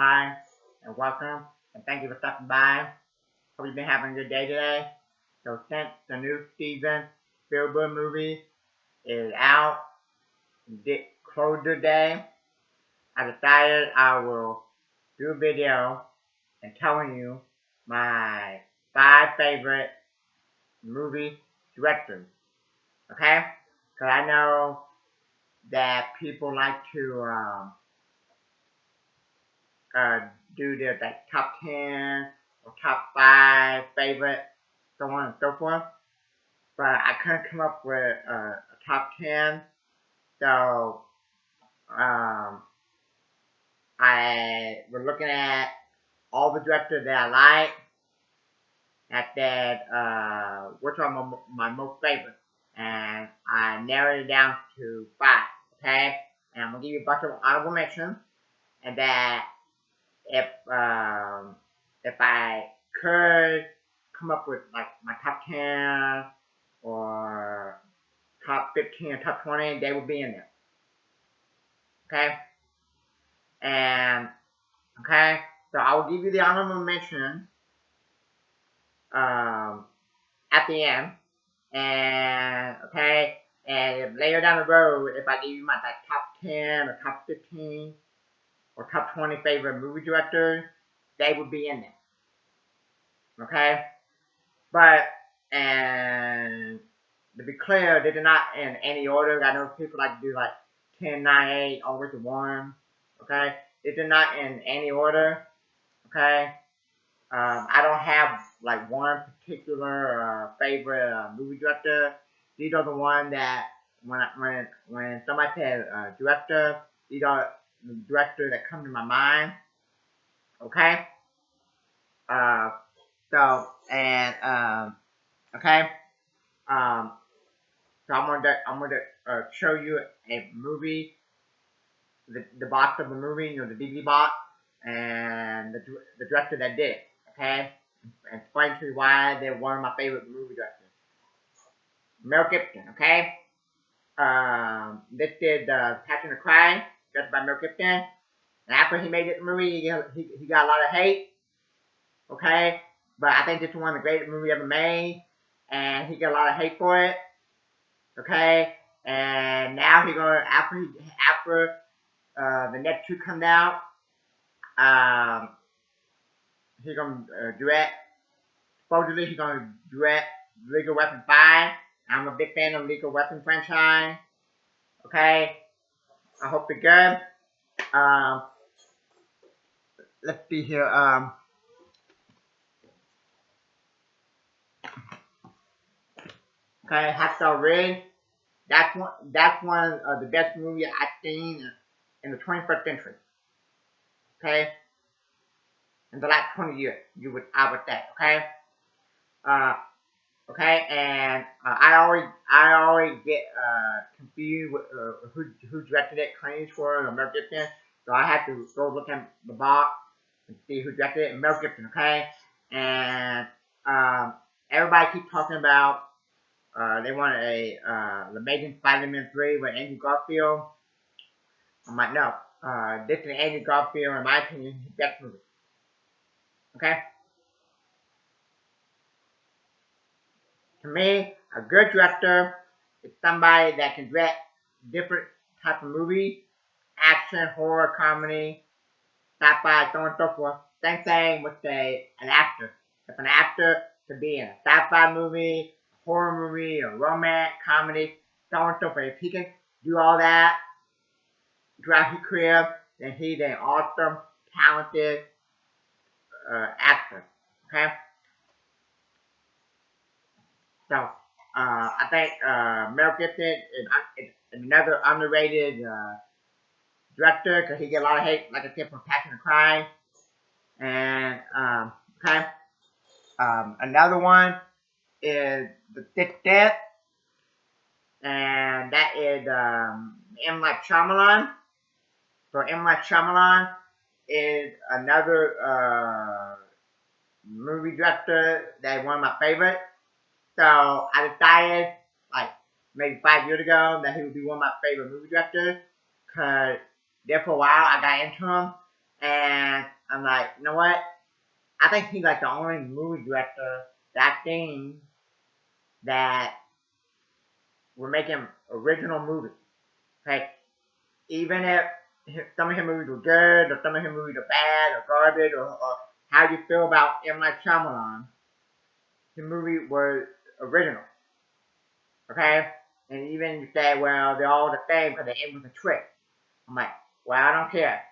Hi, and welcome, and thank you for stopping by. Hope you've been having a good day today. So since the new Steven Spielberg movie is out, Disclosure Day, I decided I will do a video and telling you my 5 favorite movie directors. Okay? Because I know that people like to do their top 10 or top 5 favorite, so on and so forth. But I couldn't come up with a top 10, so I was looking at all the directors that I like. I said which are my most favorite, and I narrowed it down to 5. Okay, and I'm gonna give you a bunch of honorable mentions, and that if I could come up with like my top 10 or top 15 or top 20, they would be in there. Okay? And, okay, so I will give you the honorable mention at the end. And, okay, and later down the road, if I give you my top 10 or top 15 or top 20 favorite movie directors, they would be in there. Okay? But, and to be clear, they did not in any order. I know people like to do like 10, 9, 8, all the way to 1. Okay? They did not in any order. Okay? I don't have like one particular favorite movie director. These are the ones that when somebody says director, these are the directors that come to my mind. Okay? So, and, okay? So I'm gonna show you a movie, the box of the movie, the DVD box, and the director that did it, okay? And explain to you why they're one of my favorite movie directors. Mel Gibson, okay? This did Passion of Crime, directed by Mel Gibson. And after he made this movie, he got a lot of hate, okay? But I think this is one of the greatest movies ever made, and he got a lot of hate for it, okay? And now he's gonna after the next 2 comes out, he's gonna direct. Supposedly he's gonna direct Lethal Weapon 5. I'm a big fan of Lethal Weapon franchise. Okay, I hope they're good. Let's see here. Okay, Hacksaw Ridge. That's one of the best movies I've seen in the 21st century. Okay, in the last 20 years, I would say. Okay. Okay, and I always get confused with who directed it, Clint Eastwood or Mel Gibson. So I had to go look at the box and see who directed it. Mel Gibson, okay. And everybody keeps talking about they wanted The Amazing Spider-Man 3 with Andrew Garfield. I'm like, no. This is Andrew Garfield, in my opinion, his best movie. Okay. To me, a good director is somebody that can direct different types of movies, action, horror, comedy, sci-fi, so on and so forth. Same thing with an actor. If an actor could be in a sci-fi movie, a horror movie, a romance, comedy, so on and so forth. If he can do all that throughout his career, then he's an awesome, talented actor. Okay? So, I think Mel Gibson is another underrated director because he get a lot of hate, like I said, from Passion of Crime. And, okay. Another one is The Sixth Death, and that is M. Night Shyamalan. So M. Night Shyamalan is another movie director that is one of my favorites. So I decided, like, maybe 5 years ago that he would be one of my favorite movie directors. Because there for a while I got into him. And I'm like, you know what? I think he's like the only movie director that I think that we're making original movies. Okay, even if some of his movies were good, or some of his movies are bad, or garbage, or how you feel about M. Night Shyamalan, his movie was original. Okay, and even you say, well, they're all the same because the end was a trick. I'm like, well, I don't care.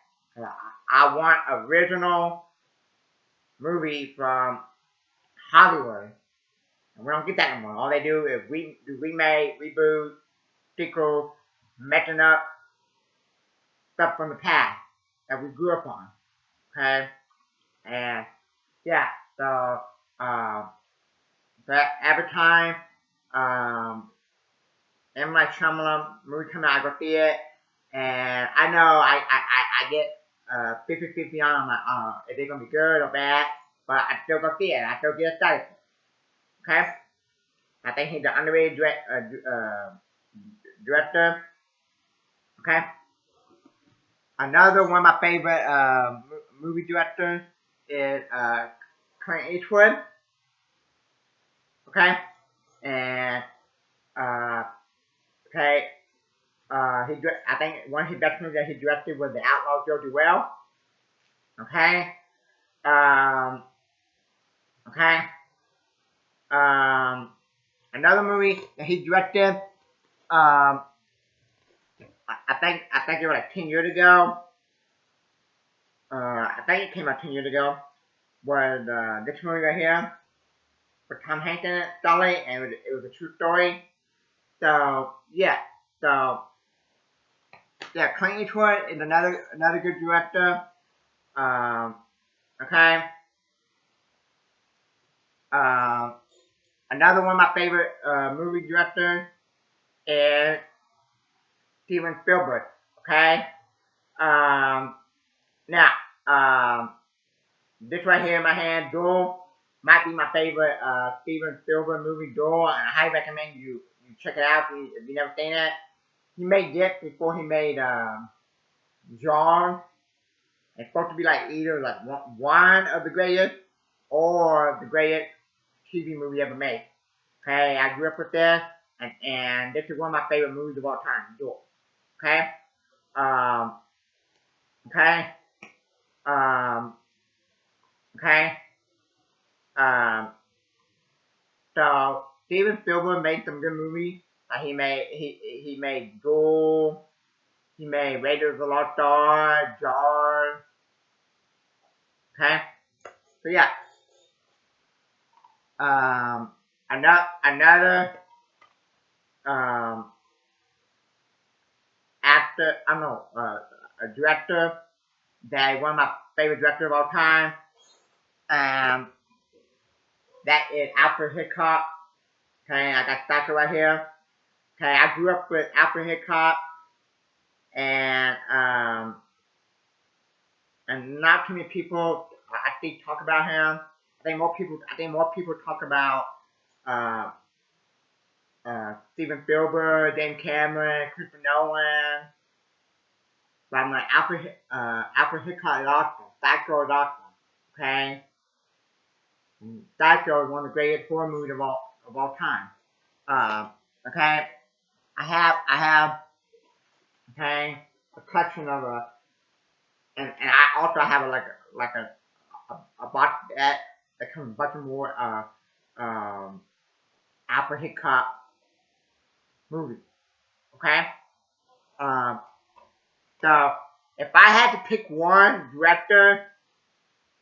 I want original movie from Hollywood, and we don't get that anymore. All they do is remake, reboot, sequel, messing up stuff from the past that we grew up on. Okay, and yeah, so that every time M. Night Shyamalan movie come out, I go see it, and I know I get 50-50 on. I'm like, is it gonna be good or bad? But I still go see it. I still get excited. Okay, I think he's the underrated director. Okay, another one of my favorite movie directors is Clint Eastwood. Okay, and okay, I think one of his best movies that he directed was The Outlaw Joe Well. Okay, okay, another movie that he directed. I think it was like 10 years ago. I think it came out 10 years ago. Was this movie right here with Tom Hanks in it, Sully, and it was a true story. So yeah, so yeah, Clint Eastwood is another good director. Okay. Another one of my favorite movie directors is Steven Spielberg. Okay. Now, this right here in my hand, Duel, might be my favorite Steven Spielberg movie, Duel, and I highly recommend you check it out if you never seen it. He made this before he made Jaws. It's supposed to be like either like one of the greatest or the greatest TV movie ever made. Okay, I grew up with this, and this is one of my favorite movies of all time, Duel. Okay, um, okay, um, okay, so Steven Spielberg made some good movies. He made Duel. He made Raiders of the Lost Ark, Jaws. Okay, so yeah. Another actor, I don't know, a director that one of my favorite directors of all time. That is Alfred Hitchcock. Okay, I got Stacker right here. Okay, I grew up with Alfred Hitchcock, and not too many people I think talk about him. I think more people talk about Steven Spielberg, James Cameron, Christopher Nolan. But I'm like Alfred Hitchcock is awesome. Psycho is awesome. Okay, Psycho is one of the greatest horror movies of all time. Okay, I have okay a collection of and I also have a box that comes with a bunch of more Alfred Hitchcock movies. Okay, um, so if I had to pick one director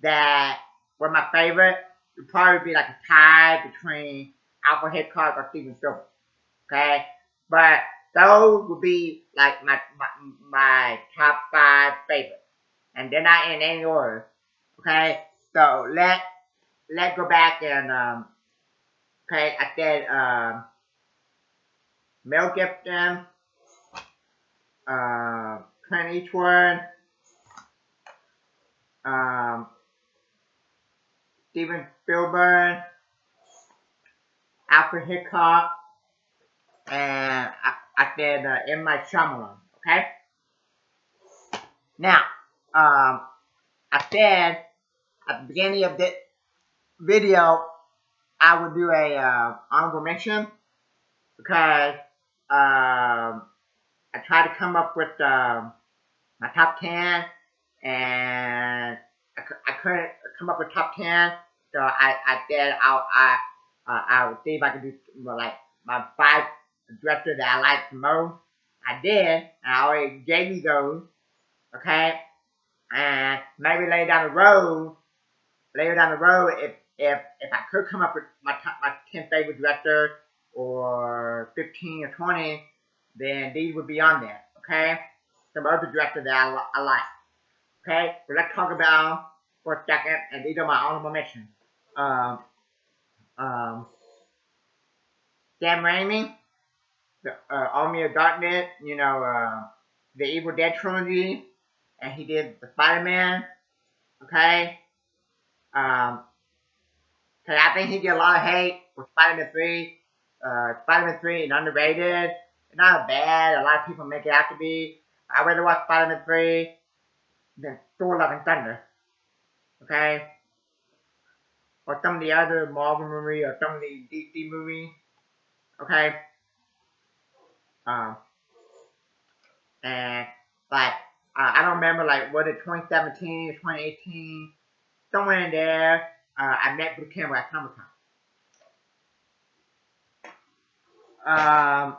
that was my favorite, it would probably be like a tie between Alfred Hitchcock or Steven Spielberg. Okay, but those would be like my top 5 favorites, and they're not in any order. Okay, so let's go back and okay, I said Mel Gibson, Clint Eastwood, Steven Spielberg, Alfred Hitchcock, and I said M. Night Shyamalan. Okay. Now, I said at the beginning of this video, I would do a honorable mention because I tried to come up with my top 10, and I couldn't come up with top 10, so I said I would see if I could do like my 5 directors that I like the most. I did, and I already gave you those, okay? And maybe later down the road, if I could come up with my 10 favorite directors or 15 or 20, then these would be on there, okay? Some other directors that I like. Okay, so let's talk about for a second, and these are my honorable mentions. Um, um, Sam Raimi, the Army of Darkness, the Evil Dead trilogy, and he did the Spider-Man. Okay, cause I think he get a lot of hate for Spider-Man 3. Spider-Man 3 is underrated. It's not bad. A lot of people make it out to be. I rather watch Spider-Man 3 than Thor: Love and Thunder. Okay. Or some of the other Marvel movie or some of the DC movie. Okay. Um, and like I don't remember like was it 2017 or 2018, somewhere in there. I met Blue Campbell at Comic Con.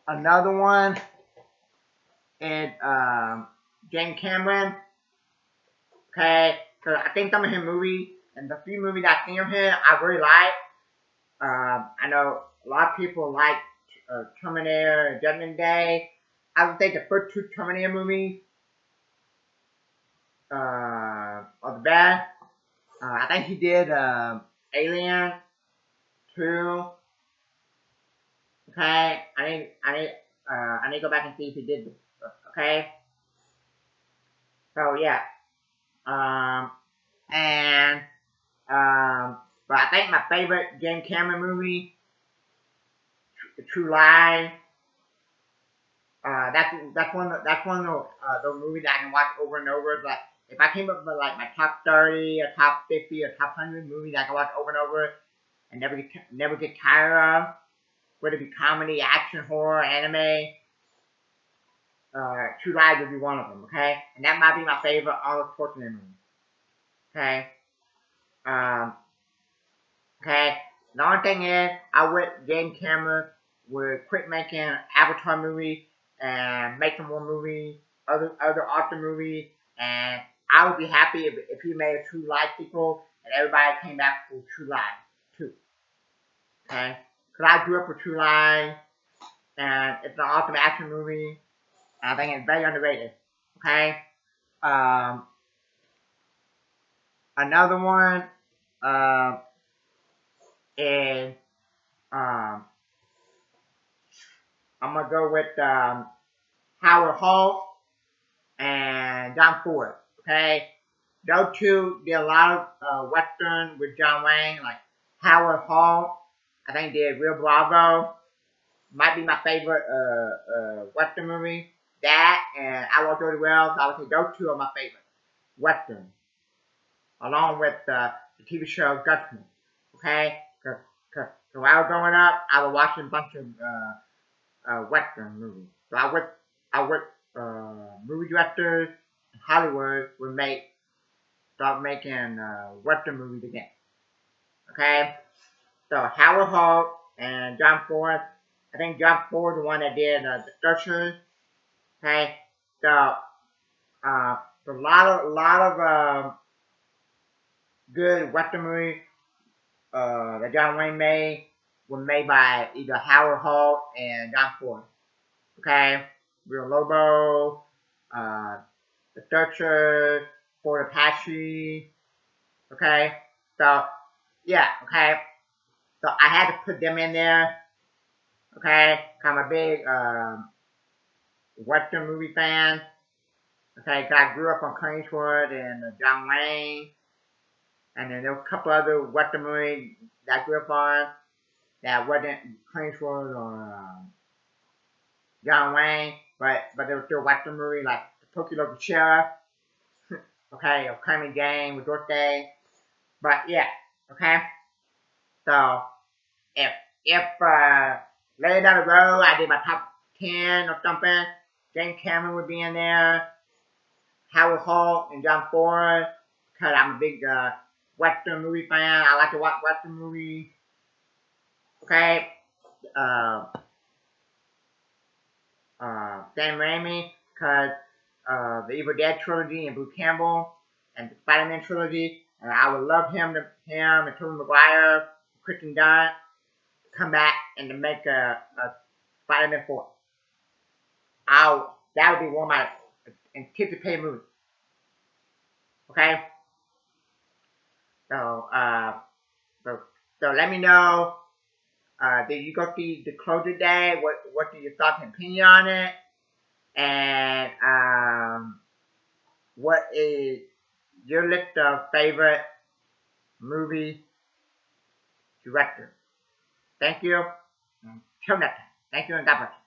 Another one is James Cameron. Okay, so I think some of his movies and the few movies I've seen of him I really like. I know a lot of people like Terminator, Judgment Day. I would say the first 2 Terminator movies are the best. I think he did Alien 2. Okay, I need to go back and see if he did. Okay, so yeah, and but I think my favorite James Cameron movie, True Lies. That's one of those movies that I can watch over and over. Like if I came up with like my top 30 or top 50 or top 100 movies I can watch over and over and never get tired of, whether it be comedy, action, horror, anime, True Lies would be one of them. Okay, and that might be my favorite Arnold Schwarzenegger movie. Okay, um, okay. The only thing is, I wish James Cameron would quit making Avatar movies and make some more movies, other author movies, and I would be happy if he made a True Lies sequel and everybody came back for True Lies too. Okay, because I grew up with True Lies, and it's an awesome action movie, and I think it's very underrated. Okay, um, another one is um, I'm gonna go with Howard Hawks and John Ford. Okay, those two did a lot of western with John Wayne, like Howard Hawks. I think did Real Bravo. Might be my favorite western movie. That and I Love Dirty Well. So I would say those two are my favorite western, along with the TV show Dutchman. Okay, because when I was growing up, I was watching a bunch of western movies. So I would movie directors in Hollywood would start making western movies again. Okay, so Howard Hawks and John Ford. I think John Ford the one that did the Searchers. Okay, so a lot of good western movies that John Wayne made were made by either Howard Hawks and John Ford. Okay, Real Lobo, The Searchers, Fort Apache. Okay, so yeah, okay, so I had to put them in there. Okay, I'm a big western movie fan. Okay, 'cause I grew up on Clint Eastwood and John Wayne, and then there were a couple other western movies that I grew up on that wasn't Clint Eastwood or John Wayne. but they were still Western movie like The Pokey Local Sheriff, okay, or Crime Game with Dorothy. But yeah, okay. So if if later down the road I did my top 10 or something, James Cameron would be in there, Howard Hawks and John Ford, because I'm a big Western movie fan. I like to watch Western movies. Okay. Uh, Sam Raimi, because the Evil Dead trilogy and Bruce Campbell and the Spider-Man trilogy. I would love him and Tobey Maguire, Kristen Dunst to come back and to make a Spider-Man 4. That would be one of my anticipated movies. Okay? So, so let me know. Did you go see Disclosure Day? What are your thoughts and opinion on it? And what is your list of favorite movie directors? Thank you. Until next time. Thank you and God bless.